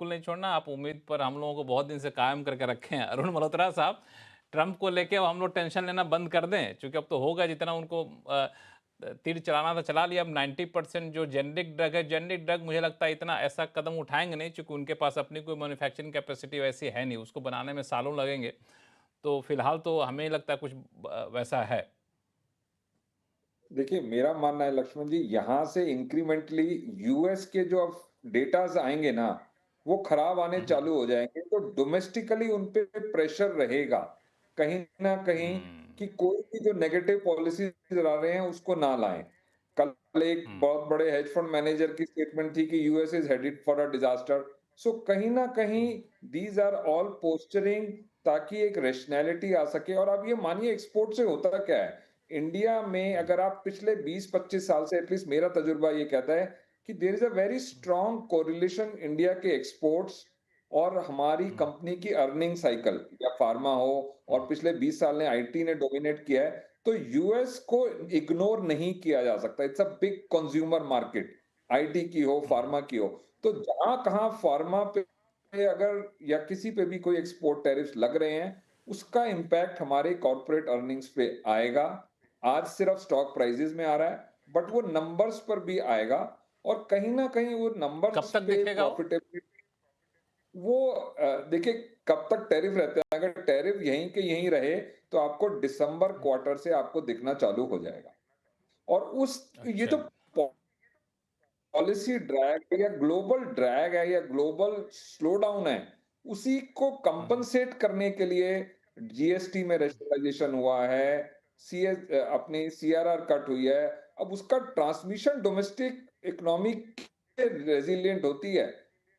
बिल्कुल नहीं छोड़ना। आप उम्मीद पर हम लोगों को बहुत दिन से कायम करके रखे हैं। अरुण मल्होत्रा साहब, ट्रंप को लेके अब हम लोग टेंशन लेना बंद कर दें, क्योंकि अब तो होगा जितना उनको तीर चलाना था चला लिया। अब 90% जो जेनरिक ड्रग है, जेनरिक ड्रग मुझे लगता है इतना ऐसा कदम उठाएंगे नहीं, क्योंकि उनके पास अपनी कोई मैन्युफैक्चरिंग कैपेसिटी वैसी है नहीं, उसको बनाने में सालों लगेंगे। तो फिलहाल तो हमें लगता है कुछ वैसा है। देखिए, मेरा मानना है लक्ष्मण जी, यहाँ से इंक्रीमेंटली यूएस के जो अब डेटाज आएंगे ना, वो खराब आने हम्म, चालू हो जाएंगे, तो डोमेस्टिकली उन पे प्रेशर रहेगा कहीं ना कहीं, हम्म, कि कोई भी जो नेगेटिव पॉलिसीज ला रहे हैं उसको ना लाएं। कल एक हम्म, बहुत बड़े हेज फंड मैनेजर की स्टेटमेंट थी कि US is headed for a disaster. So कहीं ना कहीं hmm, these are all posturing, ताकि एक रेशनैलिटी आ सके। और आप ये मानिए, एक्सपोर्ट से होता क्या है इंडिया में, हम्म, अगर आप पिछले 20-25 साल से, एटलीस्ट मेरा तजुर्बा ये कहता है कि there is a very strong correlation India के एक्सपोर्ट्स और हमारी हम्म, कंपनी की अर्निंग साइकिल, या फार्मा हो, और हम्म, पिछले 20 साल ने आईटी ने डोमिनेट किया है। तो यूएस को इग्नोर नहीं किया जा सकता। It's a big consumer market, IT की हो, हम्म, फार्मा की हो। तो जहां कहां फार्मा पे अगर या किसी पे भी कोई एक्सपोर्ट टैरिफ्स लग रहे हैं, उसका इम्पैक्ट हमारे कॉर्पोरेट अर्निंग्स पे आएगा। आज सिर्फ स्टॉक प्राइसेस में आ रहा है, बट वो नंबर्स पर भी आएगा। और कहीं ना कहीं वो कब नंबर्स तक पे दिखेगा वो? प्रॉफिटेबिलिटी, वो देखिए, कब तक टैरिफ रहते हैं। अगर टैरिफ यहीं के यहीं रहे, तो आपको दिसंबर क्वार्टर से आपको दिखना चालू हो जाएगा। और उस ये अच्छा। तो पॉलिसी ड्रैग या ग्लोबल ड्रैग है या ग्लोबल स्लो डाउन है, उसी को हम्म, कंपनसेट करने के लिए जीएसटी में रैशनलाइजेशन हुआ है, सीएस अपनी सीआरआर कट हुई है। अब उसका ट्रांसमिशन डोमेस्टिक इकोनॉमी रेजिलिएंट होती है,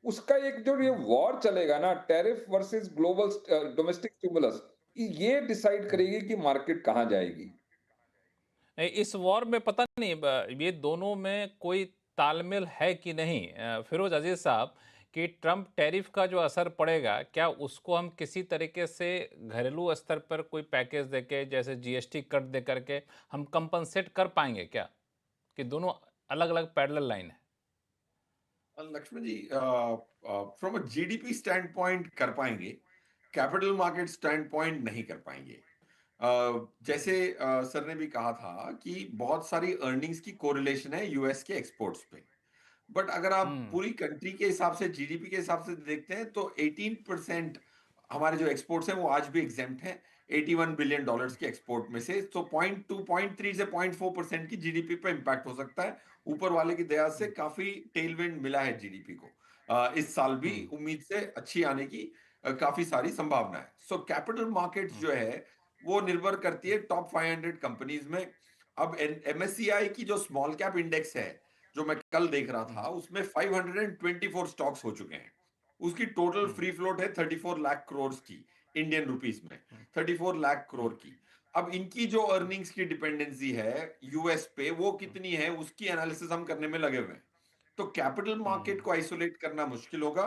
उसका एक जो ये हम्म, वॉर चलेगा ना, tariff versus global domestic stimulus, ये डिसाइड हम्म। करेगी कि मार्केट कहां जाएगी। इस वॉर में पता नहीं ये दोनों में कोई तालमेल है कि नहीं, फिरोज अजीज साहब, कि ट्रम्प टैरिफ का जो असर पड़ेगा, क्या उसको हम किसी तरीके से घरेलू स्तर पर कोई पैकेज देके, जैसे जीएसटी कट दे करके हम कंपनसेट कर पाएंगे क्या? कि दोनों अलग अलग पैरेलल लाइन है। Lakshman ji, from a GDP standpoint कर पाएंगे, कैपिटल मार्केट स्टैंड पॉइंट नहीं कर पाएंगे। जैसे सर ने भी कहा था कि बहुत सारी अर्निंग्स की कोरिलेशन है यूएस के एक्सपोर्ट्स पे। बट अगर आप हम्म, पूरी कंट्री के हिसाब से, जीडीपी के हिसाब से देखते हैं, तो 18% हमारे जो एक्सपोर्ट्स हैं वो आज भी एग्जेम्प्ट हैं। $81 बिलियन के एक्सपोर्ट में से तो 0.3 से 0.4% की जीडीपी पे इंपैक्ट हो सकता है। ऊपर वाले की दया से काफी टेलविंड मिला है जीडीपी को। इस साल भी हम्म, उम्मीद से अच्छी आने की काफी सारी संभावना है। सो कैपिटल मार्केट्स हम्म, जो है वो निर्भर करती है टॉप 500 कंपनीज में। अब एमएससीआई की जो स्मॉल कैप इंडेक्स है, जो मैं कल देख रहा हम्म, था, उसमें 524 स्टॉक्स हो चुके हैं। उसकी टोटल हम्म, फ्री फ्लोट है 34 लाख करोड़ की, इंडियन रुपीस में, हम्म, 34 लाख हम्म, करोड़ की। अब इनकी जो अर्निंग्स की डिपेंडेंसी है यूएस पे, वो कितनी है, उसकी एनालिसिस हम करने में लगे हुए हैं। तो कैपिटल मार्केट हम्म। को आइसोलेट करना मुश्किल होगा,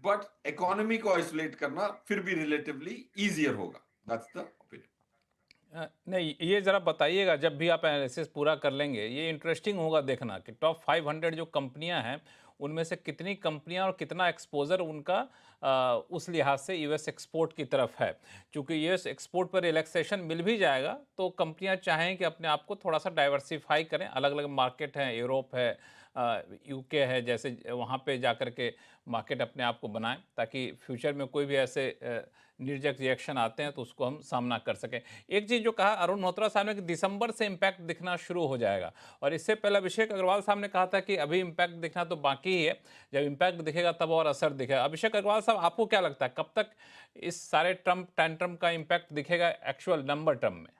बट इकोनॉमी को आइसोलेट करना फिर भी रिलेटिवली इजियर होगा। That's the opinion. नहीं, ये ज़रा बताइएगा, जब भी आप एनालिसिस पूरा कर लेंगे, ये इंटरेस्टिंग होगा देखना कि टॉप 500 जो कंपनियां हैं, उनमें से कितनी कंपनियां और कितना एक्सपोजर उनका उस लिहाज से यूएस एक्सपोर्ट की तरफ है। क्योंकि यूएस एक्सपोर्ट पर रिलैक्सेशन मिल भी जाएगा, तो कंपनियां चाहें कि अपने आप को थोड़ा सा डाइवर्सिफाई करें, अलग अलग मार्केट हैं, यूरोप है, यूके है, जैसे वहाँ पे जा कर के मार्केट अपने आप को बनाएं, ताकि फ्यूचर में कोई भी ऐसे निर्जक रिएक्शन आते हैं तो उसको हम सामना कर सकें। एक चीज़ जो कहा अरुण मल्होत्रा साहब ने कि दिसंबर से इम्पैक्ट दिखना शुरू हो जाएगा, और इससे पहले अभिषेक अग्रवाल साहब ने कहा था कि अभी इम्पैक्ट दिखना तो बाकी ही है, जब इम्पैक्ट दिखेगा तब और असर दिखेगा। अभिषेक अग्रवाल साहब, आपको क्या लगता है कब तक इस सारे ट्रम्प टैंट्रम का इम्पैक्ट दिखेगा एक्चुअल नंबर टर्म में,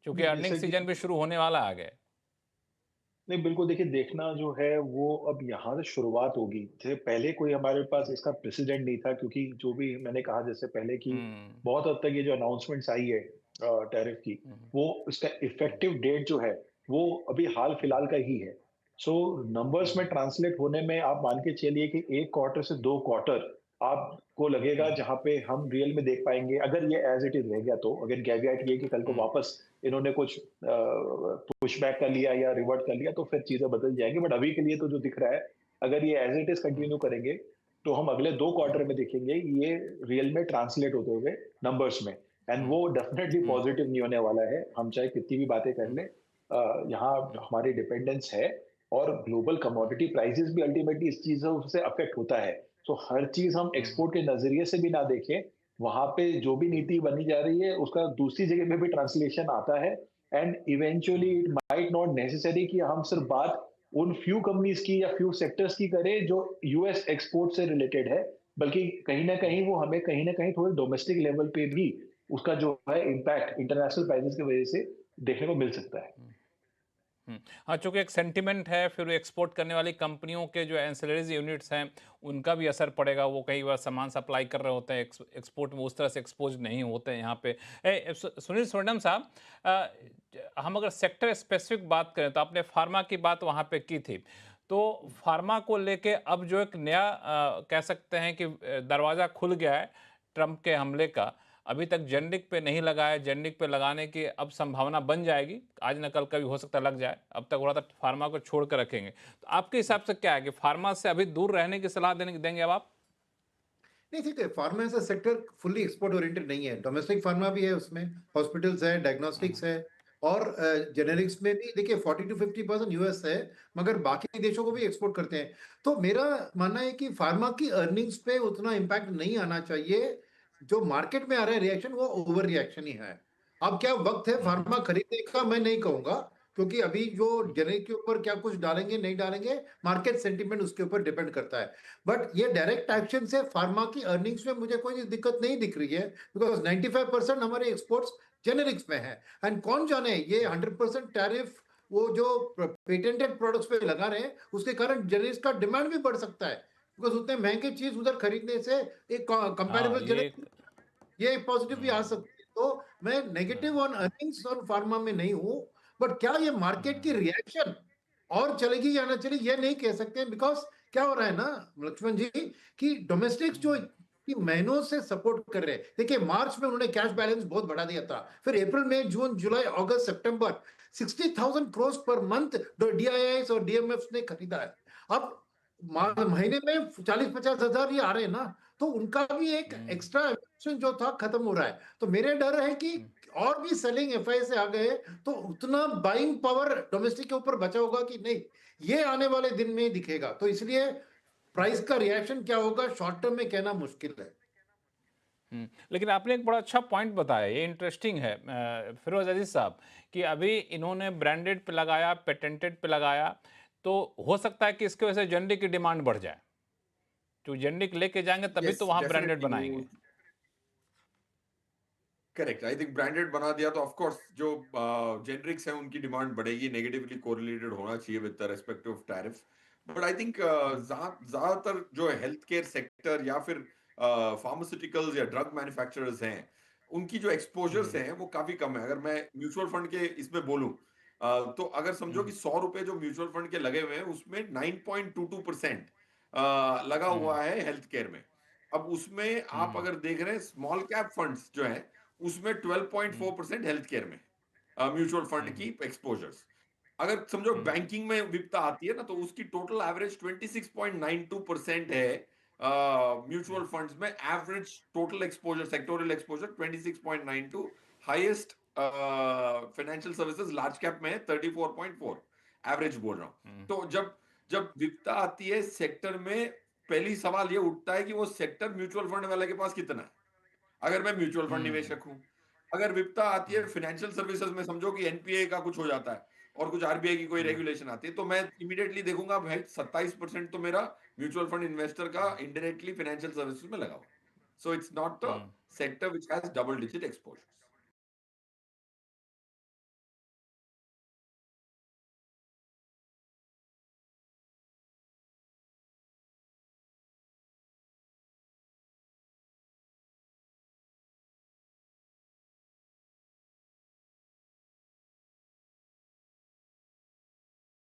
क्योंकि नहीं, अर्निंग जैसे कि सीजन भी शुरू होने वाला आगे? नहीं, बिल्कुल देखिए, देखना जो है वो अब यहाँ से शुरुआत होगी। जैसे पहले कोई हमारे पास इसका प्रेसिडेंट नहीं था, क्योंकि जो भी मैंने कहा जैसे पहले की हम्म, बहुत हद तक ये जो अनाउंसमेंट्स आई है टैरिफ की, हम्म, वो इसका हम्म, इफेक्टिव डेट जो है वो अभी हाल फिलहाल का ही है। सो नंबर्स में हम्म, ट्रांसलेट होने में आप मान के चलिए कि एक क्वार्टर से दो क्वार्टर आपको लगेगा, हम्म, जहां पे हम रियल में देख पाएंगे, अगर ये एज इट इज रह गया तो। अगर कैveat ये कि कल को हम्म, वापस इन्होंने कुछ पुश बैक कर लिया या रिवर्ट कर लिया, तो फिर चीजें बदल जाएंगी। बट अभी के लिए तो जो दिख रहा है, अगर ये एज इट इज कंटिन्यू करेंगे तो हम अगले 2 क्वार्टर में देखेंगे ये रियल में ट्रांसलेट होते हुए नंबर्स में, एंड वो डेफिनेटली पॉजिटिव नहीं होने वाला है। हम चाहे कितनी भी बातें कर लें, यहाँ हमारी डिपेंडेंस है, और ग्लोबल कमोडिटी प्राइसेस भी अल्टीमेटली इस चीजों से अफेक्ट होता है। तो हर चीज हम एक्सपोर्ट के नजरिए से भी ना देखें, वहां पे जो भी नीति बनी जा रही है उसका दूसरी जगह में भी ट्रांसलेशन आता है, and eventually it might not necessary कि हम सिर्फ बात उन फ्यू कंपनीज की या फ्यू सेक्टर्स की करें जो यूएस एक्सपोर्ट से रिलेटेड है, बल्कि कहीं ना कहीं वो हमें कहीं ना कहीं थोड़े डोमेस्टिक लेवल पे भी उसका जो है इम्पैक्ट इंटरनेशनल प्राइसेस की वजह से देखने को मिल सकता है। हाँ, चूंकि एक सेंटिमेंट है, फिर एक्सपोर्ट करने वाली कंपनियों के जो एंसिलरीज यूनिट्स हैं उनका भी असर पड़ेगा। वो कई बार सामान सप्लाई कर रहे होते हैं, एक्सपोर्ट में उस तरह से एक्सपोज नहीं होते हैं यहाँ पे। सुनील सुवर्णम साहब, हम अगर सेक्टर स्पेसिफिक बात करें तो आपने फार्मा की बात वहाँ पे की थी, तो फार्मा को लेके अब जो एक नया कह सकते हैं कि दरवाज़ा खुल गया है ट्रंप के हमले का। अभी तक जेनरिक पे नहीं लगा है, जेनरिक पे लगाने की अब संभावना बन जाएगी, आज न कल कभी हो सकता है लग जाए। अब तक हो रहा था फार्मा को छोड़ कर रखेंगे, तो आपके हिसाब से क्या है कि फार्मा से अभी दूर रहने की सलाह देंगे अब आप? नहीं, ठीक है, फार्मा ऐसा सेक्टर फुल्ली एक्सपोर्ट ओरिएंटेड नहीं है। डोमेस्टिक फार्मा भी है, उसमें हॉस्पिटल्स है, डायग्नोस्टिक्स है, और जेनेरिक्स में भी देखिए 40 to 50% यूएस है, मगर बाकी देशों को भी एक्सपोर्ट करते हैं। तो मेरा मानना है कि फार्मा की अर्निंग्स पे उतना इम्पैक्ट नहीं आना चाहिए। जो मार्केट में आ रहा है रिएक्शन, वो ओवर रिएक्शन ही है। अब क्या वक्त है फार्मा खरीदने का, मैं नहीं कहूंगा, क्योंकि अभी जो जेनेरिक के ऊपर क्या कुछ डालेंगे नहीं डालेंगे, मार्केट सेंटिमेंट उसके ऊपर डिपेंड करता है। बट ये डायरेक्ट एक्शन से फार्मा की अर्निंग्स में मुझे कोई दिक्कत नहीं दिख रही है, बिकॉज 95% हमारे एक्सपोर्ट्स जेनेरिक्स में है। एंड कौन जाने ये 100% टैरिफ वो जो पेटेंटेड प्रोडक्ट्स पे लगा रहे हैं, उसके कारण जेनेरिक्स का डिमांड भी बढ़ सकता है, बिकॉज उतने महंगे चीज उधर खरीदने से एक हाँ, कंपेरेबल जेनेरिक ये पॉजिटिव भी आ हम्म, सकती है। तो मैं negative on earnings on pharma में नहीं हूं, बट क्या ये मार्केट की रिएक्शन और चलेगी या ना चलेगी ये नहीं कह सकते, बिकॉज क्या हो रहा है ना लक्ष्मण जी, कि डोमेस्टिक्स जो कि महीनों से सपोर्ट कर रहे हैं। देखिए मार्च में उन्होंने कैश बैलेंस बहुत बढ़ा दिया था, फिर अप्रैल मई जून जुलाई अगस्त सितंबर 60,000 करोड़ पर मंथ डीआईआईस और डीएमएफ ने खरीदा है। अब महीने में 40-50 हजार ये आ रहे हैं ना, तो उनका भी एक एक्स्ट्रा जो था खत्म हो रहा है। तो मेरे डर है कि और भी सेलिंग एफआई से आ गए तो उतना बाइंग पावर डोमेस्टिक के ऊपर बचा होगा कि नहीं, ये आने वाले दिन में ही दिखेगा। तो इसलिए प्राइस का रिएक्शन क्या होगा शॉर्ट टर्म में कहना मुश्किल है। लेकिन आपने एक बड़ा अच्छा पॉइंट बताया, ये इंटरेस्टिंग है फिरोज अजीज साहब, कि अभी इन्होंने ब्रांडेड पे लगाया, पेटेंटेड पे लगाया, तो हो सकता है कि इसकी वजह से जेनरिक की डिमांड बढ़ जाए। जो जेनरिक लेके जाएंगे तभी Yes, तो वहां ब्रांडेड definitely बनाएंगे। करेक्ट। आई थिंक ब्रांडेड बना दिया तो ऑफ कोर्स जो जेनरिक्स हैं उनकी डिमांड बढ़ेगी, नेगेटिवली कोरिलेटेड होना चाहिए with the respect of tariffs. But I think ज्यादातर जो हेल्थ केयर सेक्टर या फिर फार्मास्यूटिकल्स या ड्रग मैन्युफैक्चरर्स हैं, उनकी जो एक्सपोजर्स हैं वो काफी कम है। अगर मैं म्यूचुअल फंड के इसमें बोलूं, तो अगर समझो कि 100 रुपए जो म्यूचुअल फंड के लगे हुए हैं उसमें 9.22% लगा हुआ है हेल्थ केयर में। अब उसमें आप अगर देख रहे हैं स्मॉल कैप फंड्स जो है उसमें 12.4% हेल्थ केयर में म्यूचुअल फंड की एक्सपोजर्स। अगर समझो बैंकिंग में वित्त आती है ना, तो उसकी टोटल एवरेज 26.92% है म्यूचुअल फंड्स में। Average total exposure, sectoral exposure 26.92। Highest financial services large cap में है 34.4, एवरेज बोल रहा हूं। तो जब जब वित्त आती है सेक्टर में, पहली सवाल ये उठता है कि वो सेक्टर म्यूचुअल फंड वाले के पास कितना है। अगर मैं म्यूचुअल फंड निवेशक हूं, अगर विपदा आती है फाइनेंशियल सर्विसेज में, समझो कि एनपीए का कुछ हो जाता है और कुछ आरबीआई की कोई रेगुलेशन आती है, तो मैं इमीडिएटली देखूंगा भाई 27% तो मेरा म्यूचुअल फंड इन्वेस्टर का इनडायरेक्टली फाइनेंशियल सर्विसेज में लगा हुआ। So it's not a sector which has double digit exposures.